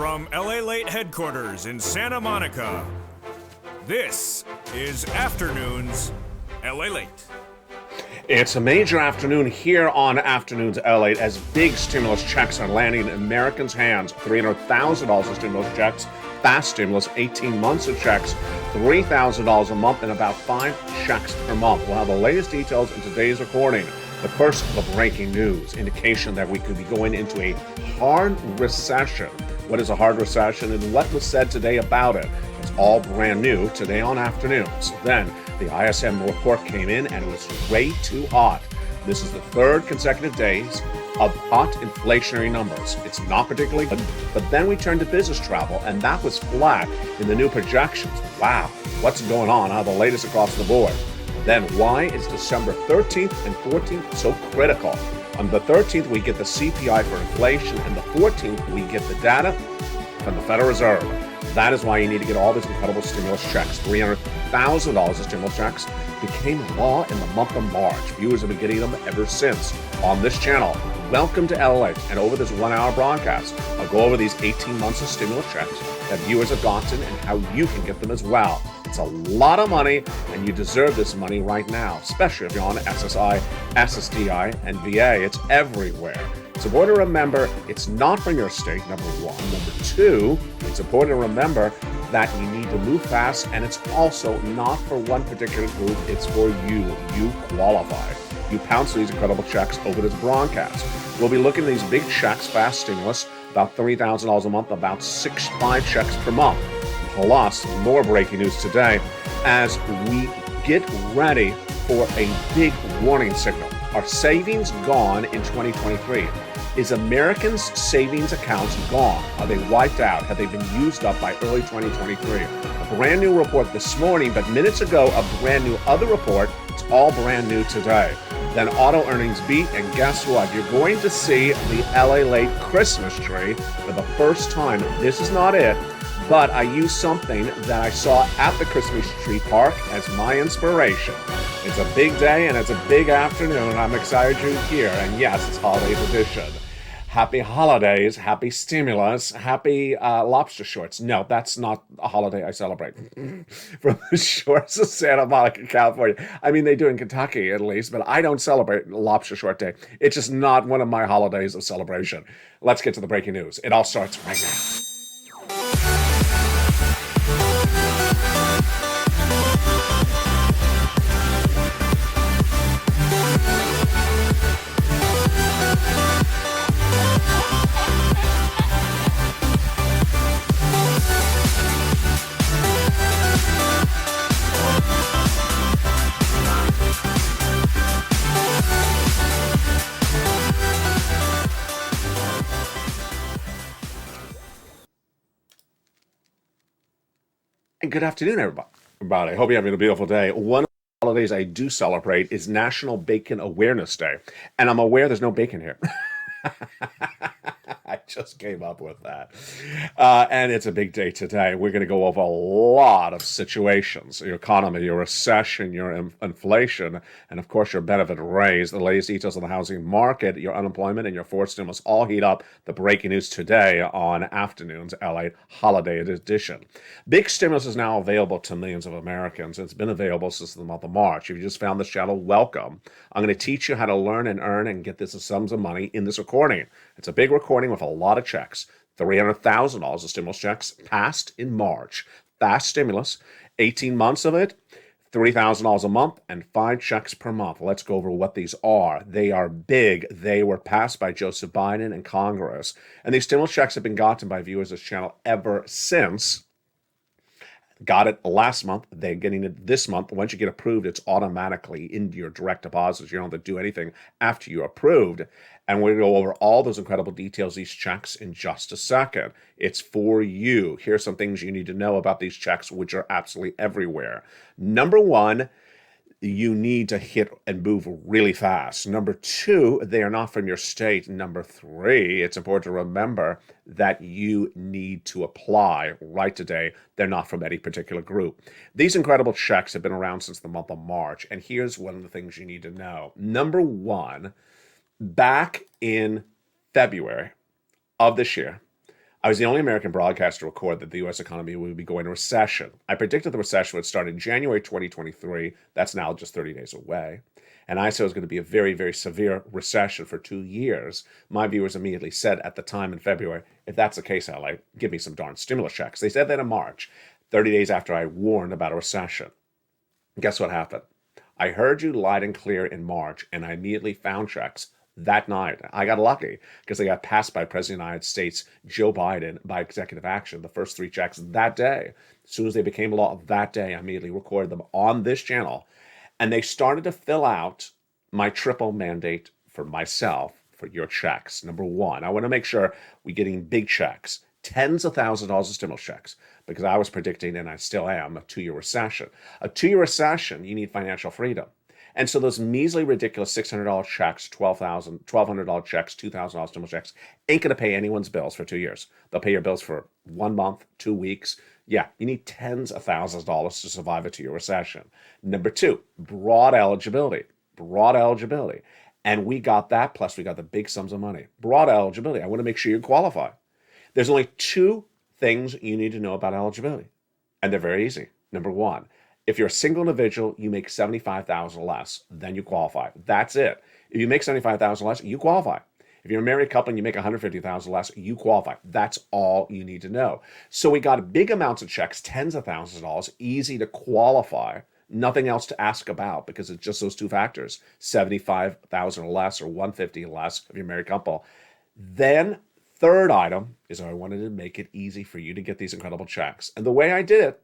From LALATE headquarters in Santa Monica, this is Afternoons LALATE. It's a major afternoon here on Afternoons LA as big stimulus checks are landing in Americans' hands. $300,000 of stimulus checks, fast stimulus, 18 months of checks, $3,000 a month, and about 5 checks per month. We'll have the latest details in today's recording. But first, the breaking news, indication that we could be going into a hard recession. What is a hard recession and what was said today about it? It's all brand new today on Afternoons. Then the ISM report came in and it was way too hot. This is the third consecutive days of hot inflationary numbers. It's not particularly good, but then we turned to business travel and that was flat in the new projections. Wow, what's going on? The latest across the board. Then why is December 13th and 14th so critical? On the 13th, we get the CPI for inflation, and the 14th, we get the data from the Federal Reserve. That is why you need to get all these incredible stimulus checks. $300,000 of stimulus checks became law in the month of March. Viewers have been getting them ever since on this channel. Welcome to LA, and over this 1-hour broadcast, I'll go over these 18 months of stimulus checks that viewers have gotten and how you can get them as well. It's a lot of money, and you deserve this money right now, especially if you're on SSI, SSDI, and VA. It's everywhere. It's important to remember it's not from your state, number one. Number two, it's important to remember that you need to move fast, and it's also not for one particular group. It's for you. You qualify. You pounce these incredible checks over this broadcast. We'll be looking at these big checks, fast stimulus, about $3,000 a month, about 5 checks per month. Plus, more breaking news today as we get ready for a big warning signal. Are savings gone in 2023? Is Americans' savings accounts gone? Are they wiped out? Have they been used up by early 2023? A brand new report this morning, but minutes ago, a brand new other report. It's all brand new today. Then auto earnings beat, and guess what? You're going to see the LALATE Christmas tree for the first time. This is not it, but I used something that I saw at the Christmas tree park as my inspiration. It's a big day and it's a big afternoon. I'm excited you're here, and yes, it's holiday edition. Happy holidays, happy stimulus, happy lobster shorts. No, that's not a holiday I celebrate. From the shores of Santa Monica, California. I mean, they do in Kentucky at least, but I don't celebrate Lobster Short Day. It's just not one of my holidays of celebration. Let's get to the breaking news. It all starts right now. And good afternoon, everybody. I hope you're having a beautiful day. One of the holidays I do celebrate is National Bacon Awareness Day. And I'm aware there's no bacon here. I just came up with that. And it's a big day today. We're going to go over a lot of situations. Your economy, your recession, your inflation, and of course your benefit raise, the latest details on the housing market, your unemployment, and your forced stimulus all heat up the breaking news today on Afternoons LA Holiday Edition. Big stimulus is now available to millions of Americans. It's been available since the month of March. If you just found this channel, welcome. I'm going to teach you how to learn and earn and get this sums of money in this recording. It's a big recording with a lot of checks. $300,000 of stimulus checks passed in March. Fast stimulus, 18 months of it, $3,000 a month, and 5 checks per month. Let's go over what these are. They are big. They were passed by Joseph Biden and Congress. And these stimulus checks have been gotten by viewers of this channel ever since. Got it last month. They're getting it this month. Once you get approved, it's automatically into your direct deposits. You don't have to do anything after you're approved. And we're going to go over all those incredible details, these checks, in just a second. It's for you. Here's some things you need to know about these checks, which are absolutely everywhere. Number one, you need to hit and move really fast. Number two, they are not from your state. Number three, it's important to remember that you need to apply right today. They're not from any particular group. These incredible checks have been around since the month of March. And here's one of the things you need to know. Number one, back in February of this year, I was the only American broadcaster to record that the U.S. economy would be going into recession. I predicted the recession would start in January 2023. That's now just 30 days away. And I said it was going to be a very, very severe recession for 2 years. My viewers immediately said at the time in February, if that's the case, LA, give me some darn stimulus checks. They said that in March, 30 days after I warned about a recession. Guess what happened? I heard you loud and clear in March, and I immediately found checks that night. I got lucky because they got passed by President of the United States, Joe Biden, by executive action. The first 3 checks that day. As soon as they became law that day, I immediately recorded them on this channel. And they started to fill out my triple mandate for myself for your checks. Number one, I want to make sure we're getting big checks, tens of thousands of dollars of stimulus checks, because I was predicting, and I still am, a 2-year recession. A 2-year recession, you need financial freedom. And so those measly, ridiculous $600 checks, $1,200 checks, $2,000 stimulus checks ain't going to pay anyone's bills for 2 years. They'll pay your bills for 1 month, 2 weeks. Yeah, you need tens of thousands of dollars to survive a 2-year recession. Number 2, broad eligibility. Broad eligibility. And we got that, plus we got the big sums of money. Broad eligibility. I want to make sure you qualify. There's only 2 things you need to know about eligibility, and they're very easy. Number 1, if you're a single individual, you make $75,000 less, then you qualify. That's it. If you make $75,000 less, you qualify. If you're a married couple and you make $150,000 less, you qualify. That's all you need to know. So we got big amounts of checks, tens of thousands of dollars, easy to qualify. Nothing else to ask about because it's just those 2 factors, $75,000 or less or $150,000 less if you're a married couple. Then third item is I wanted to make it easy for you to get these incredible checks. And the way I did it,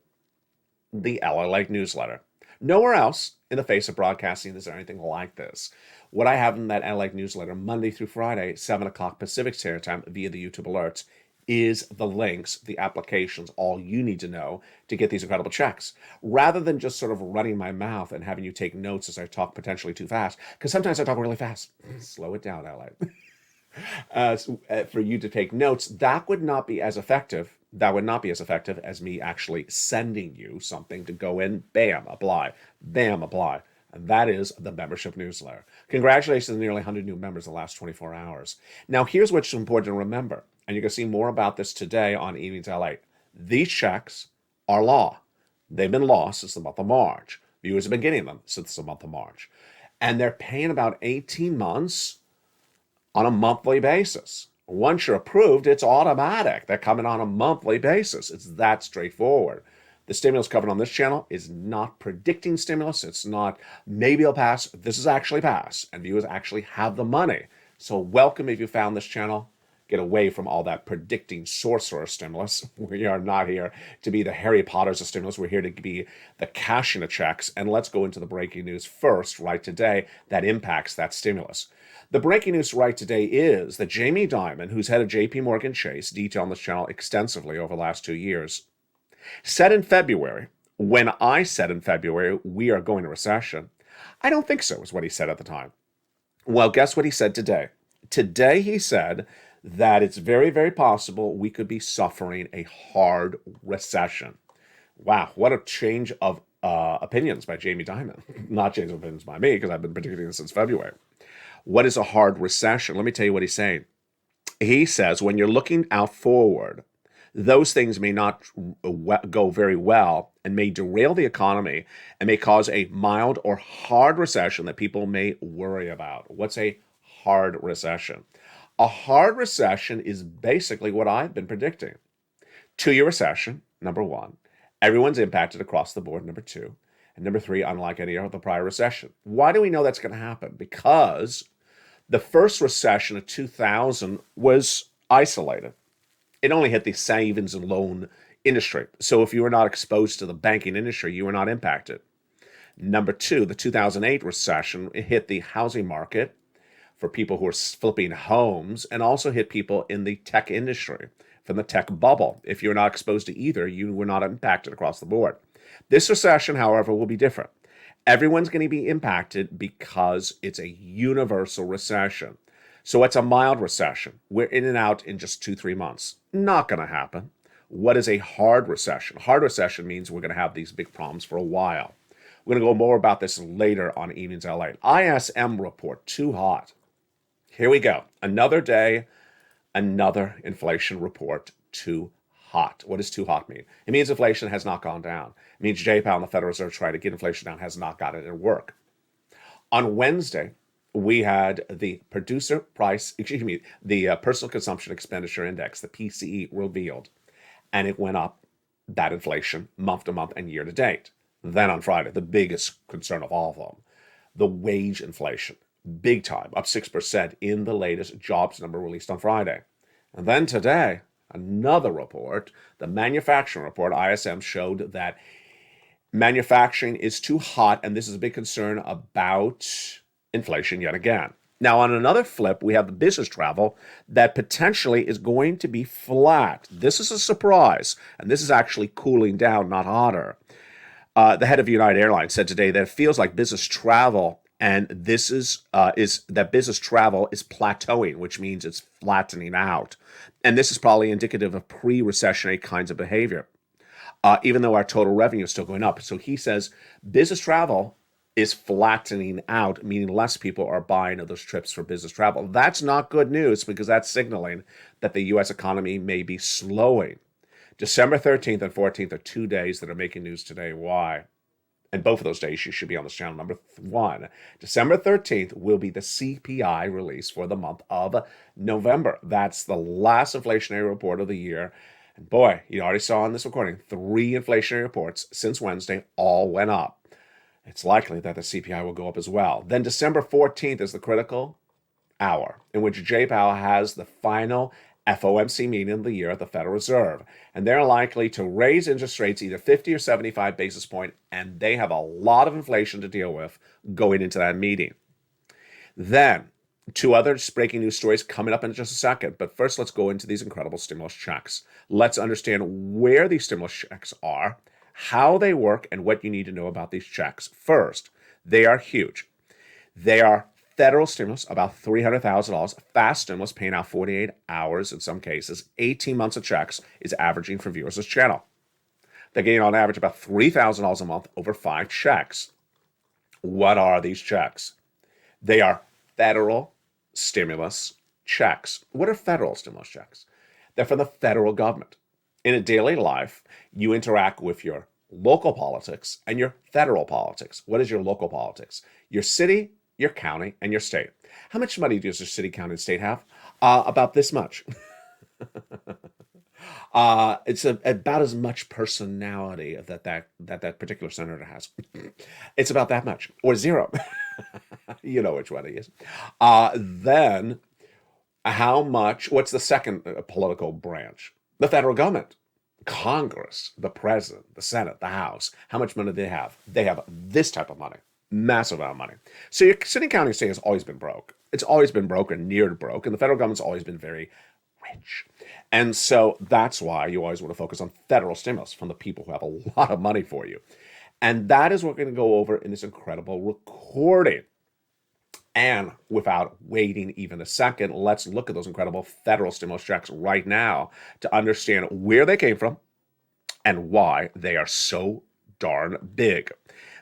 the LALATE newsletter. Nowhere else in the face of broadcasting is there anything like this. What I have in that LALATE newsletter, Monday through Friday, 7 o'clock Pacific Standard Time via the YouTube alerts, is the links, the applications, all you need to know to get these incredible checks. Rather than just sort of running my mouth and having you take notes as I talk potentially too fast, because sometimes I talk really fast. Slow it down, LA. For you to take notes, that would not be as effective. That would not be as effective as me actually sending you something to go in, bam, apply, bam, apply. And that is the membership newsletter. Congratulations to the nearly 100 new members in the last 24 hours. Now, here's what's important to remember, and you're going to see more about this today on Evenings LA. These checks are law. They've been law since the month of March. Viewers have been getting them since the month of March. And they're paying about 18 months on a monthly basis. Once you're approved, it's automatic. They're coming on a monthly basis. It's that straightforward. The stimulus covered on this channel is not predicting stimulus. It's not maybe it'll pass. This is actually pass, and viewers actually have the money. So welcome if you found this channel. Get away from all that predicting sorcerer stimulus. We are not here to be the Harry Potters of stimulus. We're here to be the cashing of checks. And let's go into the breaking news first, right today, that impacts that stimulus. The breaking news right today is that Jamie Dimon, who's head of JP Morgan Chase, detailed on this channel extensively over the last 2 years, said in February, when I said in February, we are going to recession, I don't think so, is what he said at the time. Well, guess what he said today? Today he said that it's very, very possible we could be suffering a hard recession. Wow, what a change of opinions by Jamie Dimon. Not change of opinions by me, because I've been predicting this since February. What is a hard recession? Let me tell you what he's saying. He says when you're looking out forward, those things may not go very well and may derail the economy and may cause a mild or hard recession that people may worry about. What's a hard recession? A hard recession is basically what I've been predicting. 2-year recession, number 1. Everyone's impacted across the board, number 2. And number 3, unlike any other prior recession. Why do we know that's going to happen? Because the first recession of 2000 was isolated. It only hit the savings and loan industry. So if you were not exposed to the banking industry, you were not impacted. Number 2, the 2008 recession, it hit the housing market for people who are flipping homes and also hit people in the tech industry from the tech bubble. If you're not exposed to either, you were not impacted across the board. This recession, however, will be different. Everyone's going to be impacted because it's a universal recession. So it's a mild recession. We're in and out in just 2-3 months. Not going to happen. What is a hard recession? Hard recession means we're going to have these big problems for a while. We're going to go more about this later on Evenings LA. ISM report, too hot. Here we go. Another day, another inflation report, too hot. What does too hot mean? It means inflation has not gone down. It means Jay Powell and the Federal Reserve trying to get inflation down has not gotten it to work. On Wednesday, we had the personal consumption expenditure index, the PCE, revealed, and it went up, that inflation, month to month and year to date. Then on Friday, the biggest concern of all of them, the wage inflation, big time, up 6% in the latest jobs number released on Friday. And then today, another report, the manufacturing report, ISM, showed that manufacturing is too hot, and this is a big concern about inflation yet again. Now, on another flip, we have the business travel that potentially is going to be flat. This is a surprise, and this is actually cooling down, not hotter. The head of United Airlines said today that it feels like business travel, and this is that business travel is plateauing, which means it's flattening out. And this is probably indicative of pre-recessionary kinds of behavior, even though our total revenue is still going up. So he says business travel is flattening out, meaning less people are buying those trips for business travel. That's not good news because that's signaling that the U.S. economy may be slowing. December 13th and 14th are 2 days that are making news today. Why? And both of those days you should be on this channel. Number one, December 13th will be the CPI release for the month of November. That's the last inflationary report of the year. And boy, you already saw in this recording, 3 inflationary reports since Wednesday all went up. It's likely that the CPI will go up as well. Then December 14th is the critical hour in which Jay Powell has the final FOMC meeting of the year at the Federal Reserve. And they're likely to raise interest rates either 50 or 75 basis points, and they have a lot of inflation to deal with going into that meeting. Then, 2 other breaking news stories coming up in just a second. But first, let's go into these incredible stimulus checks. Let's understand where these stimulus checks are, how they work, and what you need to know about these checks. First, they are huge. They are federal stimulus, about $300,000. Fast stimulus, paying out 48 hours in some cases. 18 months of checks is averaging for viewers of this channel. They're getting on average about $3,000 a month over 5 checks. What are these checks? They are federal stimulus checks. What are federal stimulus checks? They're from the federal government. In a daily life, you interact with your local politics and your federal politics. What is your local politics? Your city, your county, and your state. How much money does your city, county, and state have? About this much. It's about as much personality that particular senator has. It's about that much, or 0. You know which one it is. Then, how much? What's the second political branch? The federal government. Congress, the president, the Senate, the House. How much money do they have? They have this type of money. Massive amount of money. So your city, county, state has always been broke. It's always been broke or near to broke, and the federal government's always been very rich. And so that's why you always want to focus on federal stimulus from the people who have a lot of money for you. And that is what we're going to go over in this incredible recording. And without waiting even a second, let's look at those incredible federal stimulus checks right now to understand where they came from and why they are so darn big.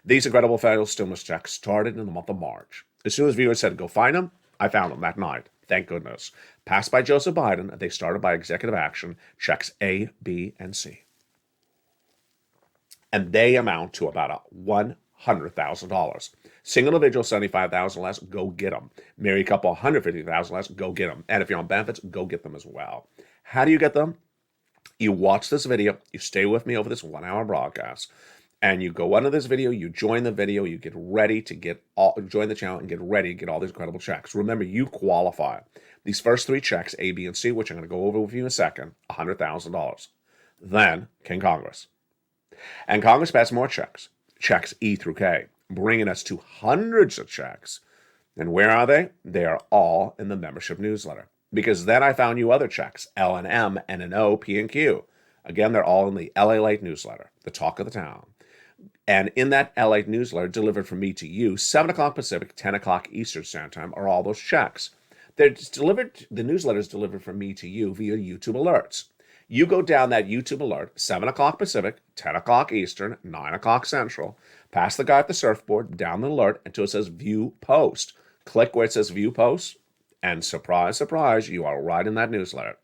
These incredible federal stimulus checks started in the month of March. As soon as viewers said, go find them, I found them that night. Thank goodness. Passed by Joseph Biden, they started by executive action, checks A, B, and C. And they amount to about $100,000. Single individual, $75,000 less, go get them. Married couple, $150,000 less, go get them. And if you're on benefits, go get them as well. How do you get them? You watch this video, you stay with me over this 1-hour broadcast, and you go under this video, you join the video, you get ready to join the channel and get ready to get all these incredible checks. Remember, you qualify. These first 3 checks, A, B, and C, which I'm going to go over with you in a second, $100,000. Then came Congress. And Congress passed more checks, checks E through K, bringing us to hundreds of checks. And where are they? They are all in the membership newsletter. Because then I found you other checks, L and M, N and O, P and Q. Again, they're all in the LALATE newsletter, the talk of the town. And in that LALATE newsletter, delivered from me to you, 7 o'clock Pacific, 10 o'clock Eastern Standard Time, are all those checks. The newsletter is delivered from me to you via YouTube alerts. You go down that YouTube alert, 7 o'clock Pacific, 10 o'clock Eastern, 9 o'clock Central, past the guy at the surfboard, down the alert until it says View Post. Click where it says View Post, and surprise, surprise, you are right in that newsletter.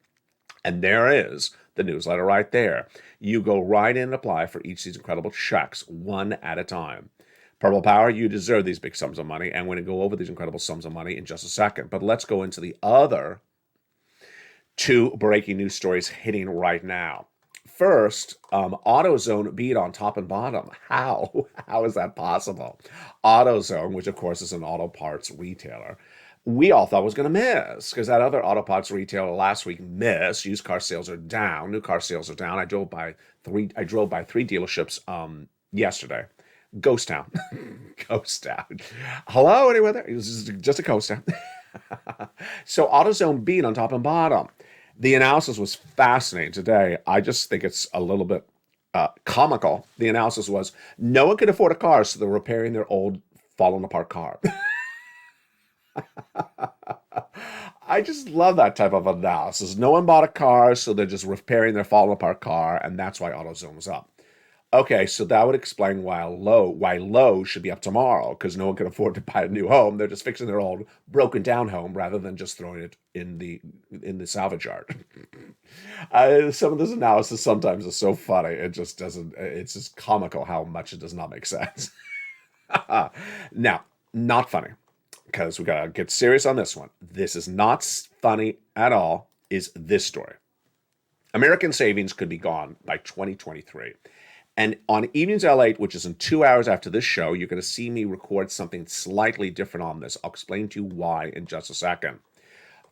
And there is the newsletter right there. You go right in and apply for each of these incredible checks, one at a time. Purple Power, you deserve these big sums of money. And we're going to go over these incredible sums of money in just a second. But let's go into the other two breaking news stories hitting right now. First, AutoZone beat on top and bottom. How? How is that possible? AutoZone, which of course is an auto parts retailer, we all thought was going to miss because that other auto parts retailer last week missed. Used car sales are down. New car sales are down. I drove by three dealerships yesterday. Ghost town. Ghost town. Hello, anyone there? It was just a ghost town. So AutoZone beat on top and bottom. The analysis was fascinating today. I just think it's a little bit comical. The analysis was no one could afford a car, so they're repairing their old fallen apart car. I just love that type of analysis. No one bought a car, so they're just repairing their fallen apart car, and that's why AutoZone was up. Okay, so that would explain why Lowe's should be up tomorrow, because no one can afford to buy a new home. They're just fixing their old broken down home rather than just throwing it in the salvage yard. Some of this analysis sometimes is so funny. It just doesn't. It's just comical how much it does not make sense. Now, not funny, because we gotta get serious on this one. This is not funny at all. Is this story? American savings could be gone by 2023. And on Evenings LALATE, which is in 2 hours after this show, you're going to see me record something slightly different on this. I'll explain to you why in just a second.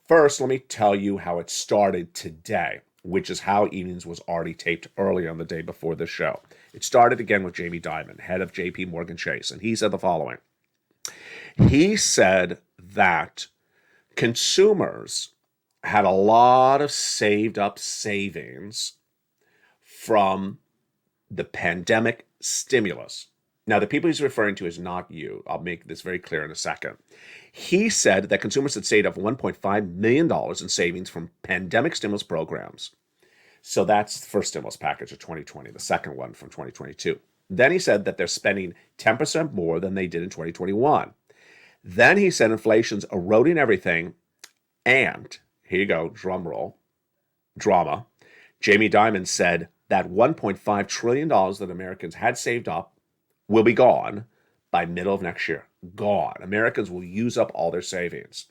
First, let me tell you how it started today, which is how Evenings was already taped earlier on the day before this show. It started again with Jamie Dimon, head of JP Morgan Chase, and he said the following. He said that consumers had a lot of saved up savings from the pandemic stimulus. Now, the people he's referring to is not you. I'll make this very clear in a second. He said that consumers had saved up $1.5 million in savings from pandemic stimulus programs. So that's the first stimulus package of 2020, the second one from 2022. Then he said that they're spending 10% more than they did in 2021. Then he said inflation's eroding everything. And here you go, drum roll, drama. Jamie Dimon said that $1.5 trillion that Americans had saved up will be gone by middle of next year. Gone. Americans will use up all their savings.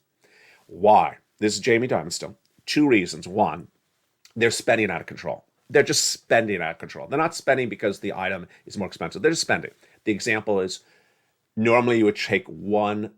Why? This is Jamie Dimon still. Two reasons. One, they're spending out of control. They're just spending out of control. They're not spending because the item is more expensive. They're just spending. The example is normally you would take a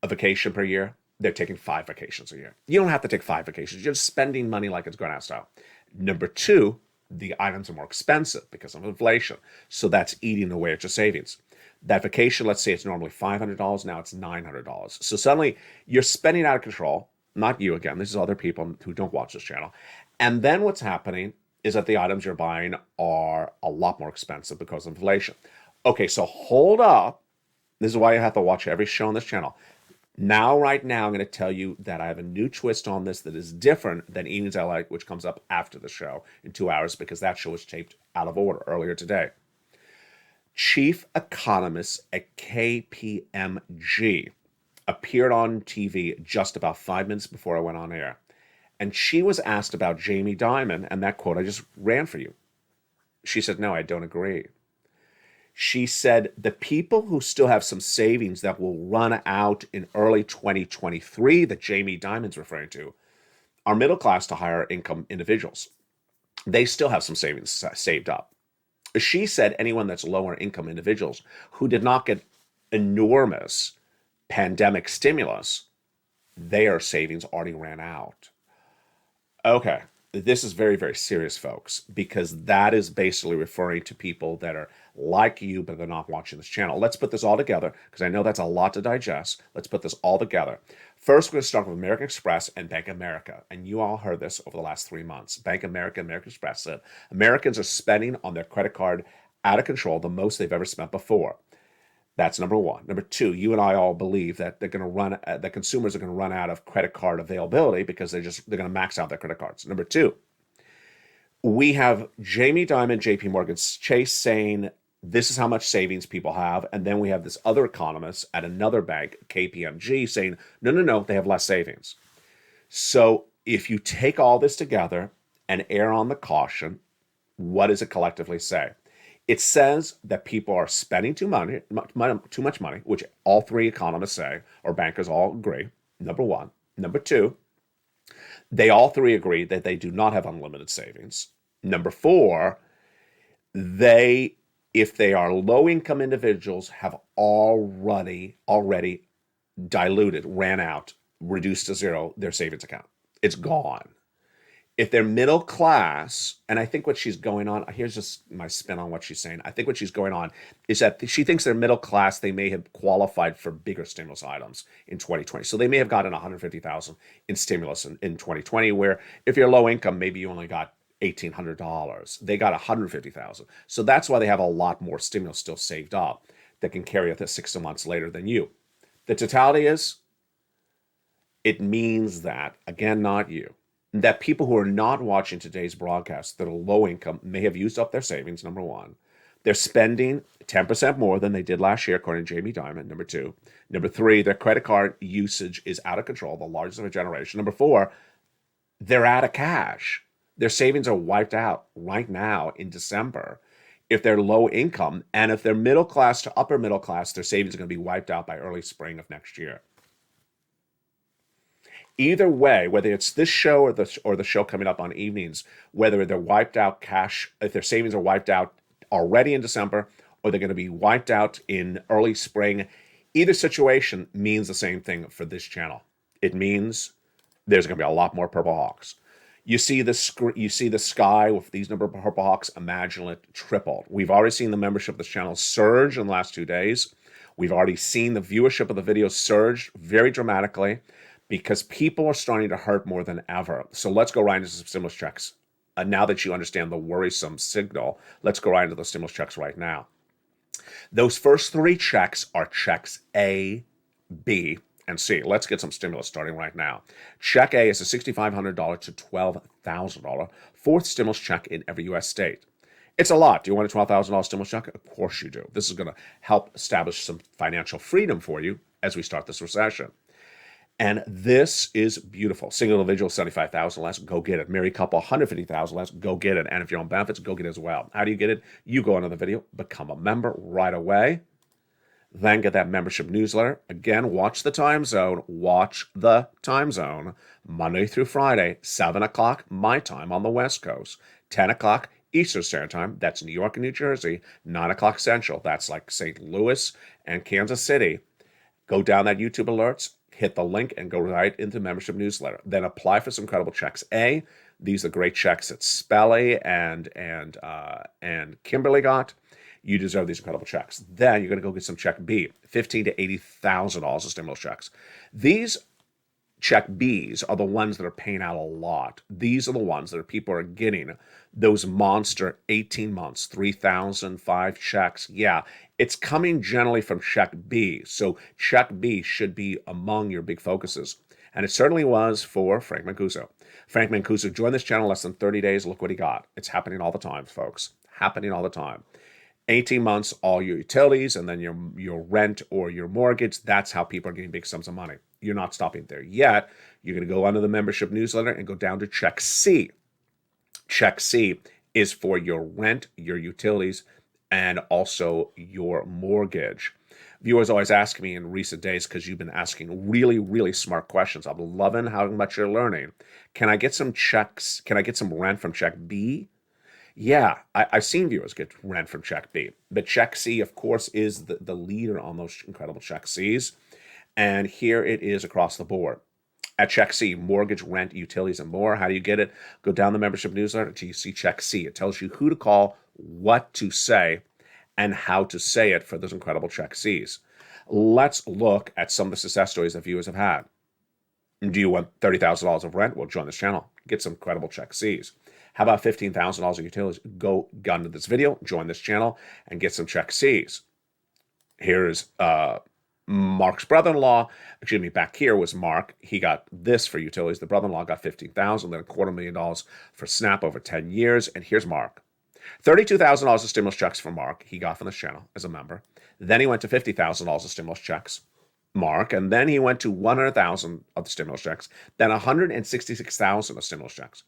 vacation per year. They're taking 5 vacations a year. You don't have to take 5 vacations. You're just spending money like it's going out of style. Number two, the items are more expensive because of inflation. So that's eating away at your savings. That vacation, let's say it's normally $500, now it's $900. So suddenly you're spending out of control. Not you again, this is other people who don't watch this channel. And then what's happening is that the items you're buying are a lot more expensive because of inflation. Okay, so hold up. This is why you have to watch every show on this channel. Right now, I'm going to tell you that I have a new twist on this that is different than Evenings LALATE, which comes up after the show in 2 hours because that show was taped out of order earlier today. Chief economist at KPMG appeared on TV just about 5 minutes before I went on air. And she was asked about Jamie Dimon and that quote I just ran for you. She said, no, I don't agree. She said the people who still have some savings that will run out in early 2023 that Jamie Dimon's referring to are middle class to higher income individuals. They still have some savings saved up. She said anyone that's lower income individuals who did not get enormous pandemic stimulus, their savings already ran out. Okay, this is very, very serious, folks, because that is basically referring to people that are like you, but they're not watching this channel. Let's put this all together, because I know that's a lot to digest. Let's put this all together. First, we're going to start with American Express and Bank of America. And you all heard this over the last 3 months. Bank of America and American Express said Americans are spending on their credit card out of control, the most they've ever spent before. That's number one. Number two, you and I all believe that that consumers are going to run out of credit card availability because they're going to max out their credit cards. Number two, we have Jamie Dimon, JP Morgan Chase saying this is how much savings people have. And then we have this other economist at another bank, KPMG, saying, no, they have less savings. So if you take all this together, and err on the caution. What does it collectively say? It says that people are spending too much money, which all three economists say, or bankers all agree, number one. Number two, they all three agree that they do not have unlimited savings. Number four, if they are low-income individuals, have already diluted, ran out, reduced to zero their savings account. It's gone. If they're middle class, and I think what she's going on, here's just my spin on what she's saying. I think what she's going on is that she thinks they're middle class. They may have qualified for bigger stimulus items in 2020. So they may have gotten $150,000 in stimulus in 2020, where if you're low income, maybe you only got $1,800. They got $150,000. So that's why they have a lot more stimulus still saved up that can carry it 6 months later than you. The totality is, it means that, again, not you, that people who are not watching today's broadcast that are low income may have used up their savings, number one. They're spending 10% more than they did last year, according to Jamie Dimon, number two. Number three, their credit card usage is out of control, the largest of a generation. Number four, they're out of cash. Their savings are wiped out right now in December. If they're low income, and if they're middle class to upper middle class, their savings are going to be wiped out by early spring of next year. Either way, whether it's this show or the show coming up on evenings, whether they're wiped out cash, if their savings are wiped out already in December, or they're going to be wiped out in early spring, either situation means the same thing for this channel. It means there's going to be a lot more Purple Hawks. You see the sky with these number of Purple Hawks. Imagine it tripled. We've already seen the membership of this channel surge in the last 2 days. We've already seen the viewership of the videos surge very dramatically, because people are starting to hurt more than ever. So let's go right into some stimulus checks. Now that you understand the worrisome signal, let's go right into the stimulus checks right now. Those first three checks are checks A, B, and C. Let's get some stimulus starting right now. Check A is a $6,500 to $12,000 fourth stimulus check in every U.S. state. It's a lot. Do you want a $12,000 stimulus check? Of course you do. This is going to help establish some financial freedom for you as we start this recession. And this is beautiful. Single individual, $75,000 less, go get it. Married couple, $150,000 less, go get it. And if you're on benefits, go get it as well. How do you get it? You go into the video, become a member right away. Then get that membership newsletter. Again, watch the time zone. Watch the time zone. Monday through Friday, 7 o'clock my time on the West Coast, 10 o'clock Eastern Standard Time. That's New York and New Jersey. 9 o'clock Central. That's like St. Louis and Kansas City. Go down that YouTube alerts, hit the link, and go right into membership newsletter. Then apply for some incredible checks. A, these are great checks that Spelly and Kimberly got. You deserve these incredible checks. Then you're going to go get some check B, $15,000 to $80,000 of stimulus checks. These check Bs are the ones that are paying out a lot. These are the ones that people are getting those monster 18 months, 3,005 checks. Yeah, it's coming generally from check B. So check B should be among your big focuses. And it certainly was for Frank Mancuso. Frank Mancuso joined this channel less than 30 days. Look what he got. It's happening all the time, folks. Happening all the time. 18 months, all your utilities, and then your rent or your mortgage. That's how people are getting big sums of money. You're not stopping there yet. You're going to go under the membership newsletter and go down to check C. Check C is for your rent, your utilities, and also your mortgage. Viewers always ask me in recent days, because you've been asking really, really smart questions. I'm loving how much you're learning. Can I get some checks? Can I get some rent from check B? Yeah, I've seen viewers get rent from check B. But check C, of course, is the leader on those incredible check Cs. And here it is across the board. At check C, mortgage, rent, utilities, and more. How do you get it? Go down the membership newsletter until you see check C. It tells you who to call, what to say, and how to say it for those incredible check Cs. Let's look at some of the success stories that viewers have had. Do you want $30,000 of rent? Well, join this channel. Get some incredible check Cs. How about $15,000 of utilities? Go into this video, join this channel, and get some check Cs. Here's Mark's brother-in-law. Excuse me, back here was Mark. He got this for utilities. The brother-in-law got $15,000, then $250,000 for SNAP over 10 years. And here's Mark. $32,000 of stimulus checks from Mark he got from this channel as a member. Then he went to $50,000 of stimulus checks, Mark, and then he went to $100,000 of the stimulus checks, then $166,000 of stimulus checks.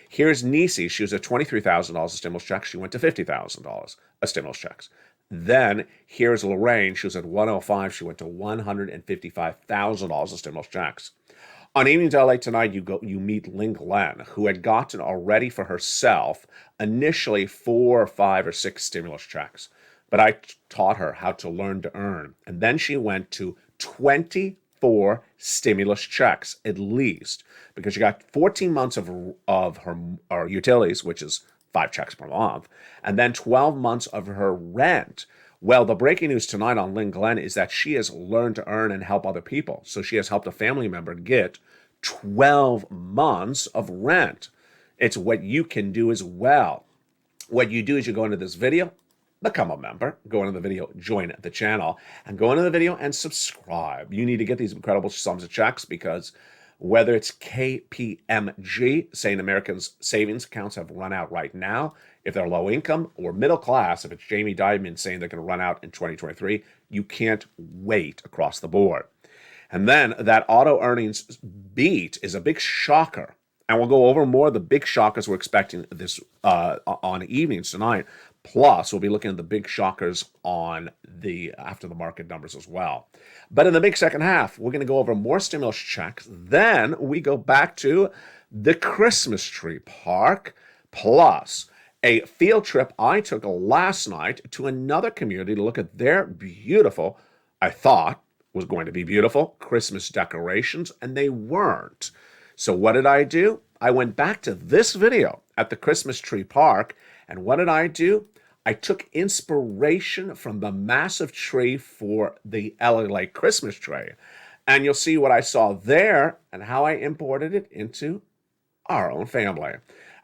Here's Nisi. She was at $23,000 of stimulus checks. She went to $50,000 of stimulus checks. Then here's Lorraine. She was at 105. She went to $155,000 of stimulus checks. On Evenings LA tonight, you meet Lynn Glenn, who had gotten already for herself initially 4, 5, or 6 stimulus checks. But I taught her how to learn to earn. And then she went to 24 stimulus checks at least, because she got 14 months of her utilities, which is 5 checks per month, and then 12 months of her rent. Well, the breaking news tonight on Lynn Glenn is that she has learned to earn and help other people. So she has helped a family member get 12 months of rent. It's what you can do as well. What you do is you go into this video, become a member, go into the video, join the channel, and go into the video and subscribe. You need to get these incredible sums of checks, because whether it's KPMG, saying Americans' savings accounts have run out right now, if they're low income, or middle class, if it's Jamie Dimon saying they're going to run out in 2023, you can't wait across the board. And then that auto earnings beat is a big shocker. And we'll go over more of the big shockers we're expecting this on evenings tonight. Plus, we'll be looking at the big shockers on the after the market numbers as well. But in the big second half, we're going to go over more stimulus checks. Then we go back to the Christmas tree park, plus a field trip I took last night to another community to look at their beautiful, I thought was going to be beautiful, Christmas decorations, and they weren't. So what did I do? I went back to this video at the Christmas tree park, and what did I do? I took inspiration from the massive tree for the LALATE Christmas tree. And you'll see what I saw there and how I imported it into our own family.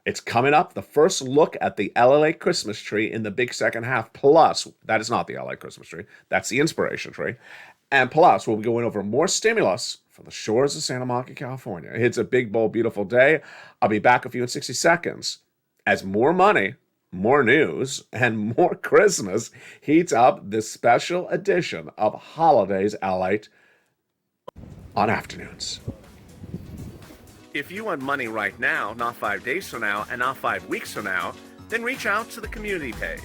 It's coming up, the first look at the LALATE Christmas tree in the big second half. Plus, that is not the LALATE Christmas tree. That's the inspiration tree. And plus, we'll be going over more stimulus for the shores of Santa Monica, California. It's a big, bold, beautiful day. I'll be back with you in 60 seconds as more money, more news, and more Christmas heats up this special edition of Holidays LALATE on Afternoons. If you want money right now, not 5 days from now, and not 5 weeks from now, then reach out to the community page.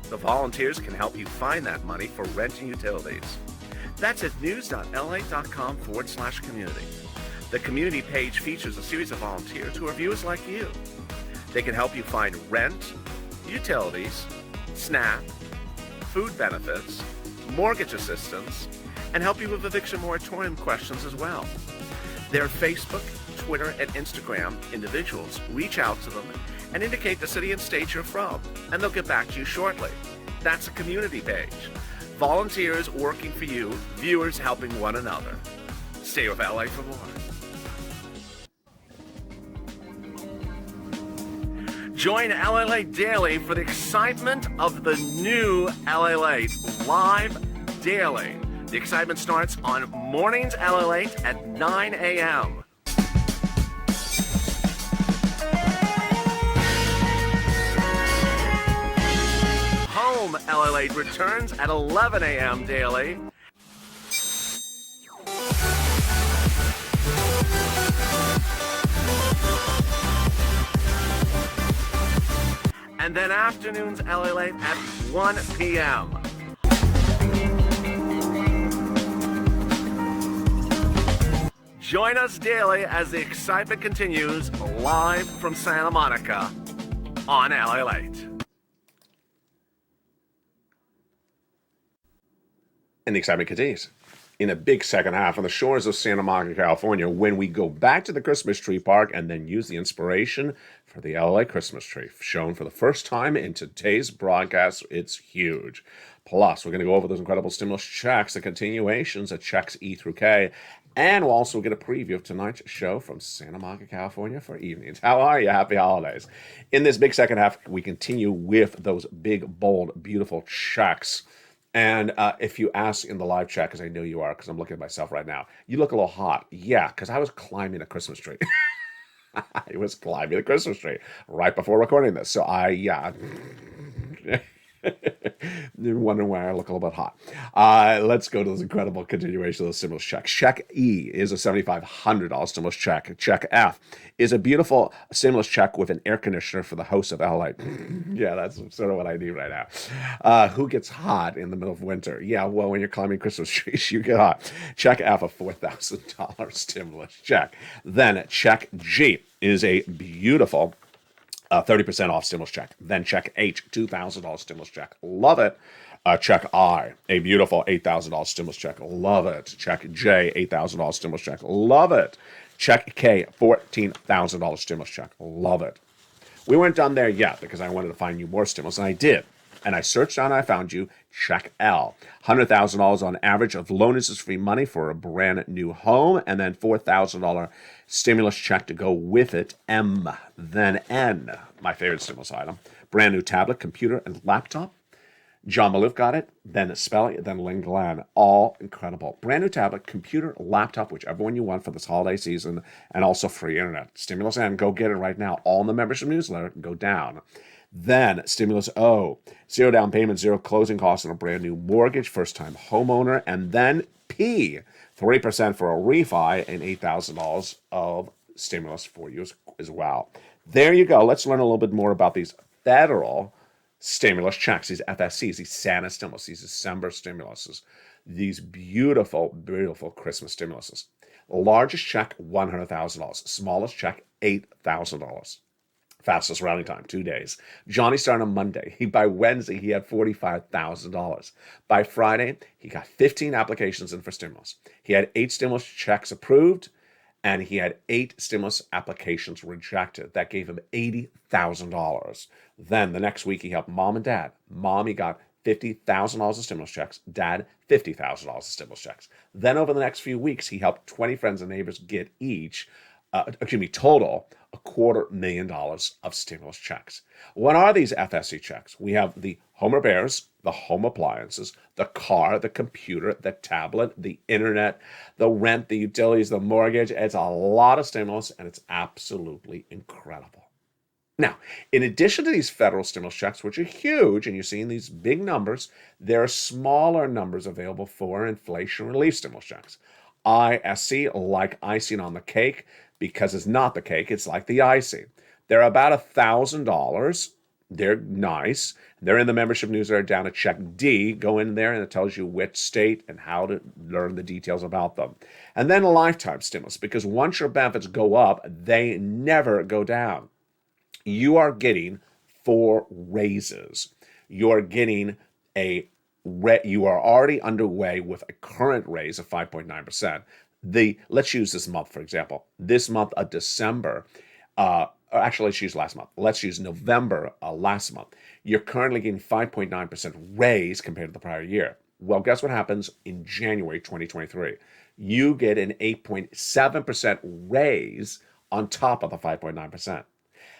The volunteers can help you find that money for rent and utilities. That's at news.la.com/community. The community page features a series of volunteers who are viewers like you. They can help you find rent, utilities, SNAP, food benefits, mortgage assistance, and help you with eviction moratorium questions as well. Their Facebook, Twitter, and Instagram individuals reach out to them and indicate the city and state you're from, and they'll get back to you shortly. That's a community page. Volunteers working for you, viewers helping one another. Stay with LA for more. Join LALATE Daily for the excitement of the new LALATE live daily. The excitement starts on Mornings LALATE at 9 a.m. Home LALATE returns at 11 a.m. daily. And then Afternoons LALATE at 1 p.m. Join us daily as the excitement continues live from Santa Monica on LALATE. And the excitement continues in a big second half on the shores of Santa Monica, California, when we go back to the Christmas tree park and then use the inspiration for the LA Christmas tree, shown for the first time in today's broadcast. It's huge. Plus, we're going to go over those incredible stimulus checks, the continuations of checks E through K, and we'll also get a preview of tonight's show from Santa Monica, California for evenings. How are you? Happy holidays. In this big second half, we continue with those big, bold, beautiful checks. And if you ask in the live chat, because I know you are, because I'm looking at myself right now, you look a little hot. Yeah, because I was climbing a Christmas tree. I was climbing a Christmas tree right before recording this. So yeah. You're wondering why I look a little bit hot. Let's go to this incredible continuation of the stimulus checks. Check E is a $7,500 stimulus check. Check F is a beautiful stimulus check with an air conditioner for the house of LA. Yeah, that's sort of what I need right now. Who gets hot in the middle of winter? Yeah, well, when you're climbing Christmas trees, you get hot. Check F, a $4,000 stimulus check. Then check G is a beautiful 30% off stimulus check. Then check H, $2,000 stimulus check. Love it. Check I, a beautiful $8,000 stimulus check. Love it. Check J, $8,000 stimulus check. Love it. Check K, $14,000 stimulus check. Love it. We weren't done there yet because I wanted to find you more stimulus, and I did. And I searched down and I found you. Check L, $100,000 on average of loan interest free money for a brand new home, and then $4,000 stimulus check to go with it. M, then N, my favorite stimulus item, brand new tablet, computer, and laptop. John Maloof got it, then Spelly, then Lynn Glenn. All incredible. Brand new tablet, computer, laptop, whichever one you want for this holiday season, and also free internet. Stimulus N, go get it right now. All in the membership newsletter, go down. Then Stimulus O, zero down payment, zero closing costs on a brand new mortgage, first time homeowner. And then P, 3% for a refi and $8,000 of stimulus for you as well. There you go. Let's learn a little bit more about these federal stimulus checks, these FSCs, these Santa stimulus, these December stimuluses, these beautiful, beautiful Christmas stimuluses. Largest check, $100,000. Smallest check, $8,000. Fastest rounding time, 2 days. Johnny started on Monday. By Wednesday, he had $45,000. By Friday, he got 15 applications in for stimulus. He had 8 stimulus checks approved, and he had 8 stimulus applications rejected. That gave him $80,000. Then the next week, he helped mom and dad. Mom, he got $50,000 of stimulus checks. Dad, $50,000 of stimulus checks. Then over the next few weeks, he helped 20 friends and neighbors get each, total $250,000 of stimulus checks. What are these FSC checks? We have the home repairs, the home appliances, the car, the computer, the tablet, the internet, the rent, the utilities, the mortgage. It's a lot of stimulus, and it's absolutely incredible. Now, in addition to these federal stimulus checks, which are huge, and you're seeing these big numbers, there are smaller numbers available for inflation relief stimulus checks. ISC, like icing on the cake, because it's not the cake, it's like the icing. They're about $1,000. They're nice. They're in the membership newsletter down at Check D. Go in there and it tells you which state and how to learn the details about them. And then a lifetime stimulus, because once your benefits go up, they never go down. You are getting 4 raises. You are getting you are already underway with a current raise of 5.9%. Let's use this month, for example. This month of December, actually, let's use last month. Let's use November last month. You're currently getting 5.9% raise compared to the prior year. Well, guess what happens in January 2023? You get an 8.7% raise on top of the 5.9%.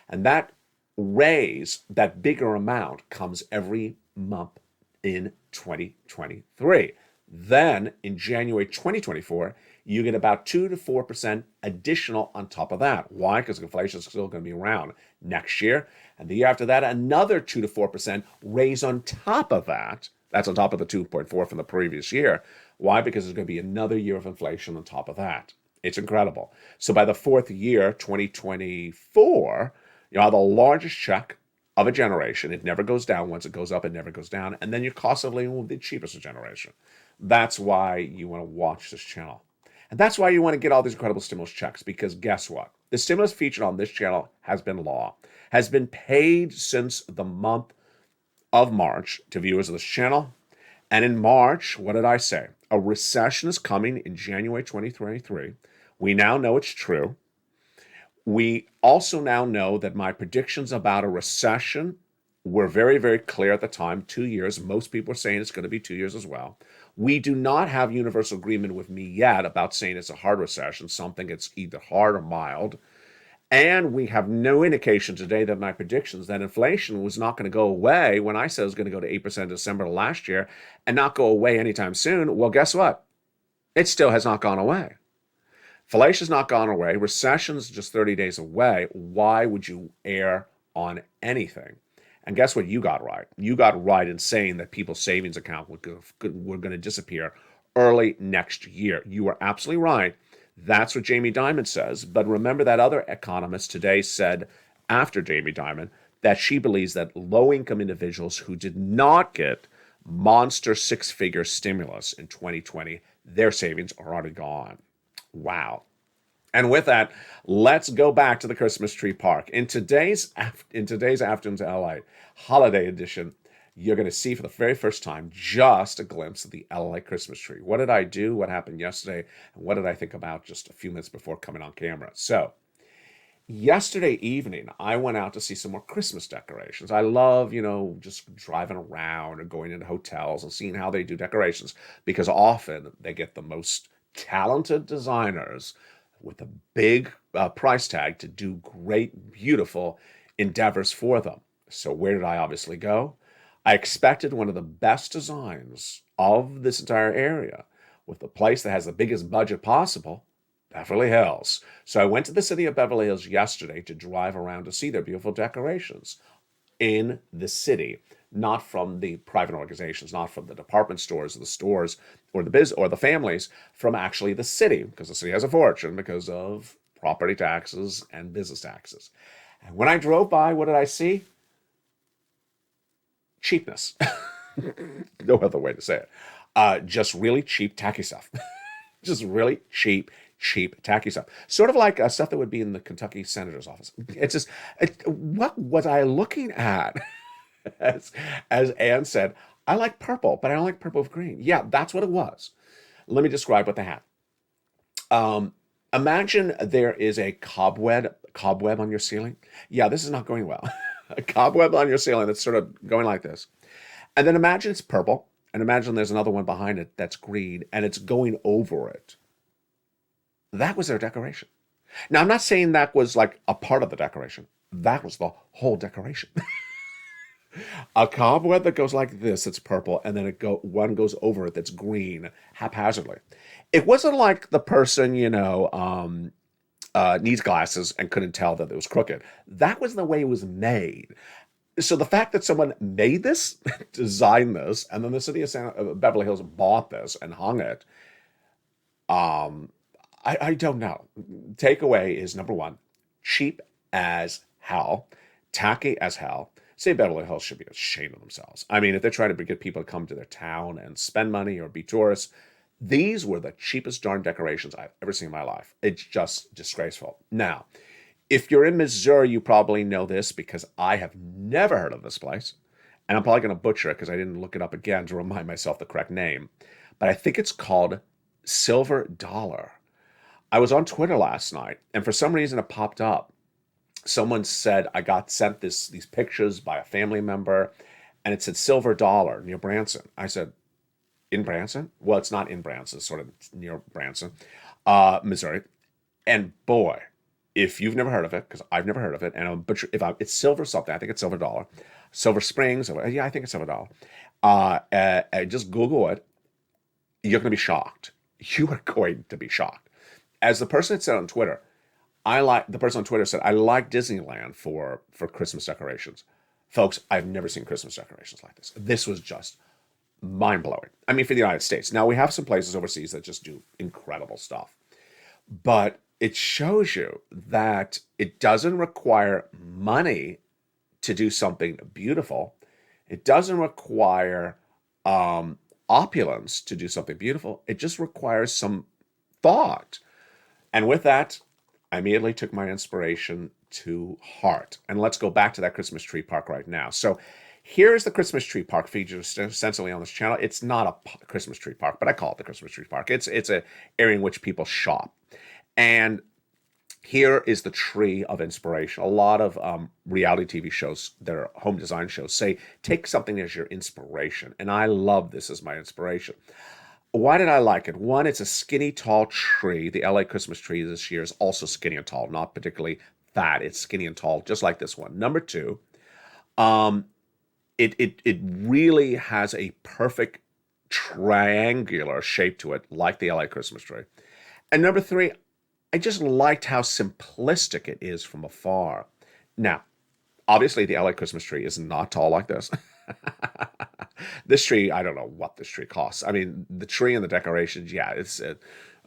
And that raise, that bigger amount, comes every month in 2023. Then in January 2024, you get about 2 to 4% additional on top of that. Why? Because inflation is still going to be around next year. And the year after that, another 2 to 4% raise on top of that. That's on top of the 2.4 from the previous year. Why? Because there's going to be another year of inflation on top of that. It's incredible. So by the 4th year, 2024, you have the largest check of a generation. It never goes down. Once it goes up, it never goes down. And then your cost of living will be the cheapest generation. That's why you want to watch this channel. And that's why you want to get all these incredible stimulus checks, because guess what? The stimulus featured on this channel has been law, has been paid since the month of March to viewers of this channel. And in March, what did I say? A recession is coming in January 2023. We now know it's true. We also now know that my predictions about a recession were very, very clear at the time, 2 years. Most people are saying it's going to be 2 years as well. We do not have universal agreement with me yet about saying it's a hard recession, something that's either hard or mild. And we have no indication today that my predictions that inflation was not going to go away when I said it was going to go to 8% in December last year and not go away anytime soon. Well, guess what? It still has not gone away. Inflation's not gone away. Recession's just 30 days away. Why would you err on anything? And guess what you got right? You got right in saying that people's savings account were going to disappear early next year. You were absolutely right. That's what Jamie Dimon says. But remember that other economist today said, after Jamie Dimon, that she believes that low-income individuals who did not get monster six-figure stimulus in 2020, their savings are already gone. Wow. And with that, let's go back to the Christmas tree park. In today's Afternoons LA holiday edition, you're going to see for the very first time just a glimpse of the LA Christmas tree. What did I do? What happened yesterday? And what did I think about just a few minutes before coming on camera? So, yesterday evening, I went out to see some more Christmas decorations. I love, just driving around or going into hotels and seeing how they do decorations, because often they get the most talented designers with a big price tag to do great, beautiful endeavors for them. So where did I obviously go? I expected one of the best designs of this entire area, with the place that has the biggest budget possible, Beverly Hills. So I went to the city of Beverly Hills yesterday to drive around to see their beautiful decorations in the city, not from the private organizations, not from the department stores or the stores or the families, from actually the city, because the city has a fortune because of property taxes and business taxes. And when I drove by, what did I see? Cheapness. No other way to say it. Just really cheap, tacky stuff. Just really cheap, tacky stuff. Sort of like stuff that would be in the Kentucky Senator's office. It's just, what was I looking at? As Anne said, I like purple, but I don't like purple with green. Yeah, that's what it was. Let me describe what they had. Imagine there is a cobweb on your ceiling. Yeah, this is not going well. A cobweb on your ceiling that's sort of going like this. And then imagine it's purple, and imagine there's another one behind it that's green, and it's going over it. That was their decoration. Now, I'm not saying that was like a part of the decoration. That was the whole decoration. A cobweb that goes like this, it's purple, and then one goes over it that's green, haphazardly. It wasn't like the person, needs glasses and couldn't tell that it was crooked. That was the way it was made. So the fact that someone made this, designed this, and then the city of Beverly Hills bought this and hung it, I don't know. Takeaway is, number one, cheap as hell, tacky as hell. Say Beverly Hills should be ashamed of themselves. I mean, if they're trying to get people to come to their town and spend money or be tourists, these were the cheapest darn decorations I've ever seen in my life. It's just disgraceful. Now, if you're in Missouri, you probably know this, because I have never heard of this place. And I'm probably going to butcher it because I didn't look it up again to remind myself the correct name. But I think it's called Silver Dollar. I was on Twitter last night, and for some reason it popped up. Someone said I got sent these pictures by a family member, and it said Silver Dollar near Branson. I said, in Branson? Well, it's not in Branson, it's sort of near Branson, Missouri. And boy, if you've never heard of it, because I've never heard of it, and it's Silver something, I think it's Silver Dollar, Silver Springs, yeah, I think it's Silver Dollar. Just Google it. You're going to be shocked. You are going to be shocked. As the person had said on Twitter, the person on Twitter said, I like Disneyland for Christmas decorations. Folks, I've never seen Christmas decorations like this. This was just mind-blowing. I mean, for the United States. Now, we have some places overseas that just do incredible stuff. But it shows you that it doesn't require money to do something beautiful. It doesn't require opulence to do something beautiful. It just requires some thought. And with that, I immediately took my inspiration to heart. And let's go back to that Christmas tree park right now. So here's the Christmas tree park featured essentially on this channel. It's not a Christmas tree park, but I call it the Christmas tree park. It's an area in which people shop. And here is the tree of inspiration. A lot of reality TV shows that are home design shows say, take something as your inspiration. And I love this as my inspiration. Why did I like it? One, it's a skinny, tall tree. The LA Christmas tree this year is also skinny and tall, not particularly fat. It's skinny and tall, just like this one. Number two, it really has a perfect triangular shape to it, like the LA Christmas tree. And number three, I just liked how simplistic it is from afar. Now, Obviously, the LA Christmas tree is not tall like this. This tree, I don't know what this tree costs. I mean, the tree and the decorations, yeah, it's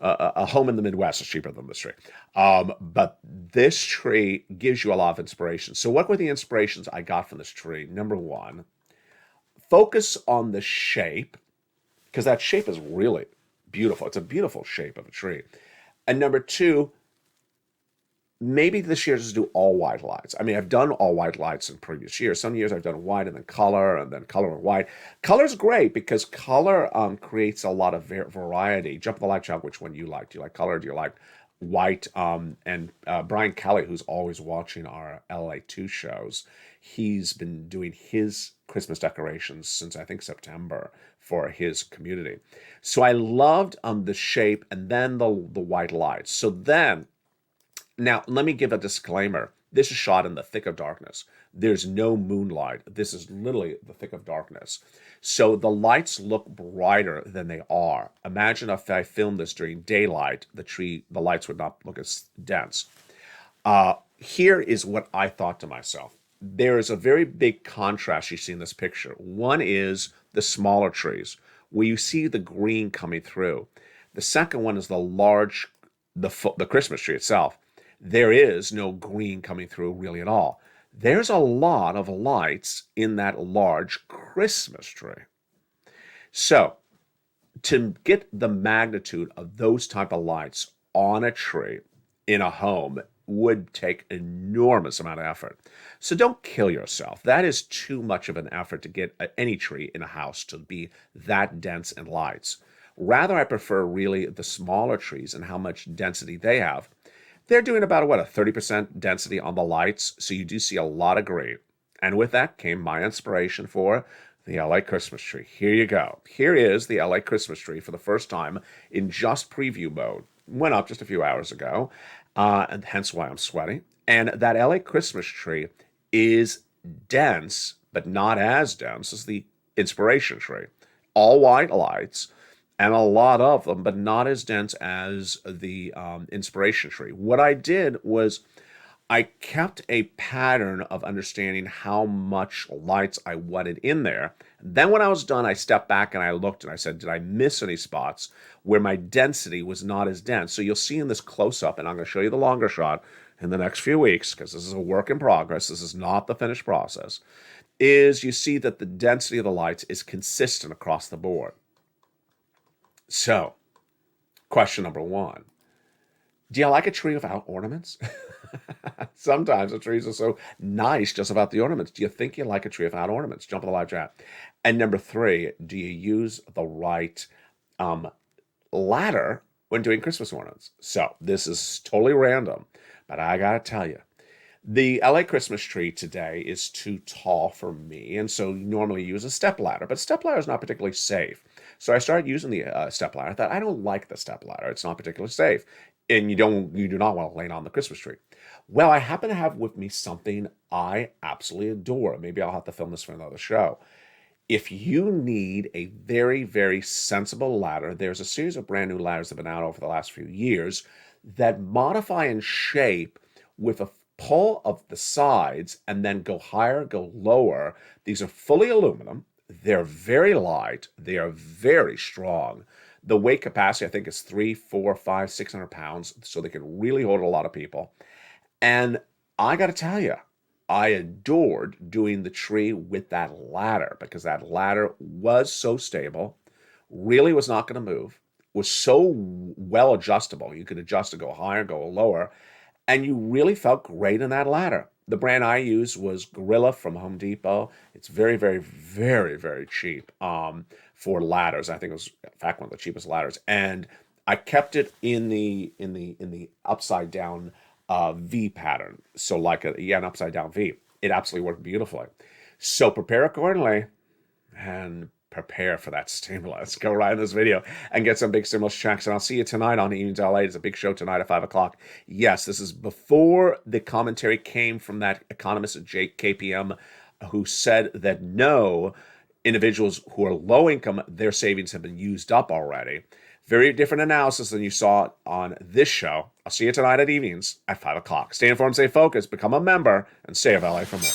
a home in the Midwest is cheaper than this tree. But this tree gives you a lot of inspiration. So what were the inspirations I got from this tree? Number one, focus on the shape, because that shape is really beautiful. It's a beautiful shape of a tree. And number two, maybe this year just do all white lights. I mean, I've done all white lights in previous years. Some years I've done white and then color and white. Color's great because color creates a lot of variety. Jump the light shot, which one you like. Do you like color? Do you like white? And Brian Kelly, who's always watching our LA2 shows, he's been doing his Christmas decorations since I think September for his community. So I loved the shape and then the white lights. So then, now, let me give a disclaimer. This is shot in the thick of darkness. There's no moonlight. This is literally the thick of darkness. So the lights look brighter than they are. Imagine if I filmed this during daylight, the lights would not look as dense. Here is what I thought to myself. There is a very big contrast you see in this picture. One is the smaller trees, where you see the green coming through. The second one is the Christmas tree itself. There is no green coming through really at all. There's a lot of lights in that large Christmas tree. So to get the magnitude of those type of lights on a tree in a home would take enormous amount of effort. So don't kill yourself. That is too much of an effort to get any tree in a house to be that dense in lights. Rather, I prefer really the smaller trees and how much density they have. They're doing about, a 30% density on the lights, so you do see a lot of green. And with that came my inspiration for the LA Christmas tree. Here you go. Here is the LA Christmas tree for the first time in just preview mode. Went up just a few hours ago, and hence why I'm sweating. And that LA Christmas tree is dense, but not as dense as the inspiration tree. All white lights, and a lot of them, but not as dense as the inspiration tree. What I did was I kept a pattern of understanding how much lights I wanted in there. Then when I was done, I stepped back and I looked and I said, did I miss any spots where my density was not as dense? So you'll see in this close-up, and I'm going to show you the longer shot in the next few weeks, because this is a work in progress. This is not the finished process, is you see that the density of the lights is consistent across the board. So, question number one, do you like a tree without ornaments? Sometimes the trees are so nice just about the ornaments. Do you think you like a tree without ornaments? Jump in the live chat. And number three, do you use the right ladder when doing Christmas ornaments? So, this is totally random, but I gotta tell you, the LA Christmas tree today is too tall for me, and so you normally use a step ladder, but step ladder is not particularly safe. So I started using the step ladder. I thought, I don't like the step ladder. It's not particularly safe, and you do not want to lay it on the Christmas tree. Well, I happen to have with me something I absolutely adore. Maybe I'll have to film this for another show. If you need a very, very sensible ladder, there's a series of brand new ladders that have been out over the last few years that modify in shape with a pull of the sides and then go higher, go lower. These are fully aluminum. They're very light. They are very strong. The weight capacity, I think, is 300, 400, 500, 600 pounds, so they can really hold a lot of people. And I got to tell you, I adored doing the tree with that ladder because that ladder was so stable, really was not going to move, was so well adjustable. You could adjust to go higher, go lower, and you really felt great in that ladder. The brand I used was Gorilla from Home Depot. It's very, very, very, very cheap for ladders. I think it was, in fact, one of the cheapest ladders. And I kept it in the upside down V pattern. So like an upside down V. It absolutely worked beautifully. So prepare accordingly and prepare for that stimulus. Go right in this video and get some big stimulus checks. And I'll see you tonight on Evenings LA. It's a big show tonight at 5 o'clock. Yes, this is before the commentary came from that economist at KPM who said that no, individuals who are low income, their savings have been used up already. Very different analysis than you saw on this show. I'll see you tonight at Evenings at 5 o'clock. Stay informed, stay focused, become a member, and stay of LA for more.